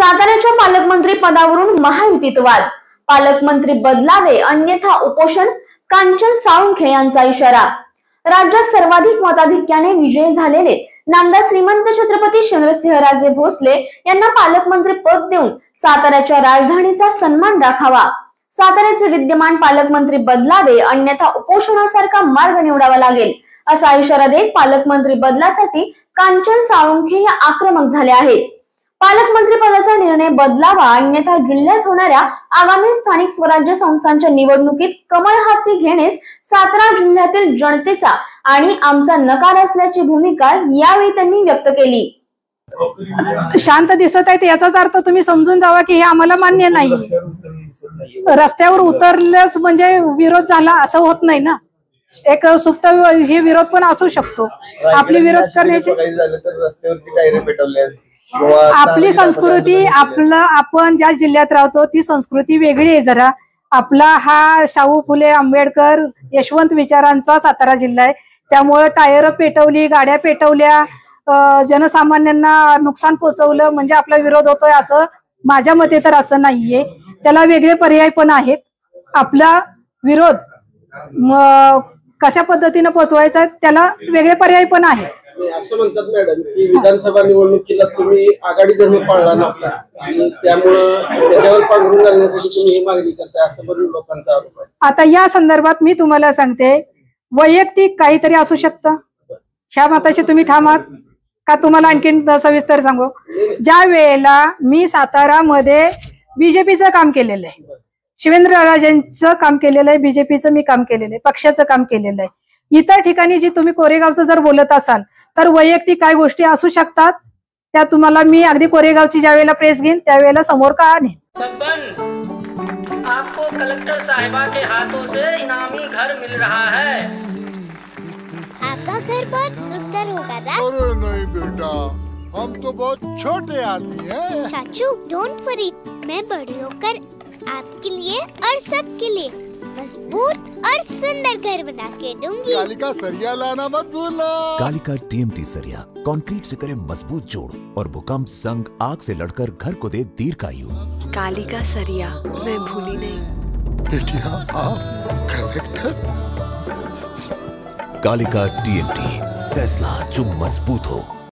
साताऱ्याच्या पालकमंत्री पदावरून महायुतीत वाद, पालकमंत्री बदलावे अन्यथा उपोषण, कांचन साळुंखे यांचा इशारा। राज्यात सर्वाधिक मताधिक्याने विजयी झालेले नामदार श्रीमंत छत्रपती शंद्रसिंहराजे भोसले यांना पालकमंत्री पद देऊन साताऱ्याच्या राजधानीचा सन्मान राखावा। साताऱ्याचे विद्यमान पालकमंत्री बदलावे अन्यथा उपोषणासारखा मार्ग निवडावा लागेल, असा इशारा देत पालकमंत्री बदलासाठी कांचन साळुंखे या आक्रमक झाले आहेत। पालकमंत्री पदाचा निर्णय बदलावा अन्यथा जिल्ह्यात होणाऱ्या आगामी स्थानिक स्वराज्य संस्थांच्या निवडणुकीत कमळ हाती घेण्यास सातारा जिल्ह्यातील जनतेचा आणि आमचा नकार असल्याची भूमिका यावेळी त्यांनी व्यक्त केली। शांत दिसत आहे याचाच अर्थ तुम्ही समजून जावा की हे आम्हाला मान्य नाही। रस्त्यावर उतरल्यास म्हणजे विरोध झाला असं होत नाही ना, एक सुप्त हे विरोध पण असू शकतो। आपली विरोध करण्याची आपली संस्कृती, आपण ज्या जिल्ह्यात राहतो ती संस्कृती वेगळी आहे जरा। आपला हा शाहू फुले आंबेडकर यशवंत विचारांचा सातारा जिल्हा आहे, त्यामुळे टायर पेटवली, गाड्या पेटवल्या, जनसामान्यांना नुकसान पोहोचवलं म्हणजे आपला विरोध होतोय असं माझ्या मते तर असं नाहीये। त्याला वेगळे पर्याय पण आहेत। आपला विरोध कशा पद्धतीने पोहोचवायचा त्याला वेगळे पर्याय पण आहेत। असं म्हणतात मॅडम की विधानसभा निवडणुकीला तुम्ही आघाडी धर्म पाळला नव्हता आणि त्यामुळे त्याच्यावर पांघरून घालण्यासाठी तुम्ही ही मागणी करताय असं पण लोकांचा आरोप आहे। आता या संदर्भात मी तुम्हाला सांगते, वैयक्तिक काहीतरी असू शकतं, ह्या मताशी तुम्ही ठाम आहात का? तुम्हाला आणखीन सविस्तर सांगू, ज्या वेळेला मी सातारामध्ये बीजेपीचं काम केलेलं आहे, शिवेंद्रराजेंचं काम केलेलं आहे, बीजेपीचं मी काम केलेलं आहे, पक्षाचं काम केलेलं आहे। इतर ठिकाणी जी तुम्ही कोरेगावचं जर बोलत असाल तर वैयक्तिक काय गोष्टी असू शकतात त्या तुम्हाला मी अगदी कोरेगावची ज्या वेळेला प्रेस घेईन त्यावेळेला समोर का आणेन। आपको कलेक्टर साहिबा के हाथों से इनामी घर मिल रहा है। आपका घर बहुत सुंदर होगा ना? अरे नहीं बेटा, हम तो बहुत छोटे आदमी हैं। चाचू डोंट वरी, मैं बड़ी होकर आपके लिए और सबके लिए मजबूत और सुंदर घर बना के दूंगी। कालिका सरिया लाना मत भूलना। कालिका TMT सरिया कंक्रीट से करे मजबूत जोड़ और भूकंप संग आग से लड़कर घर को दे दीर्घायु। कालिका सरिया मैं भूली नहीं। बेटिया आप कलेक्टर। कालिका TMT, फैसला जो मजबूत हो।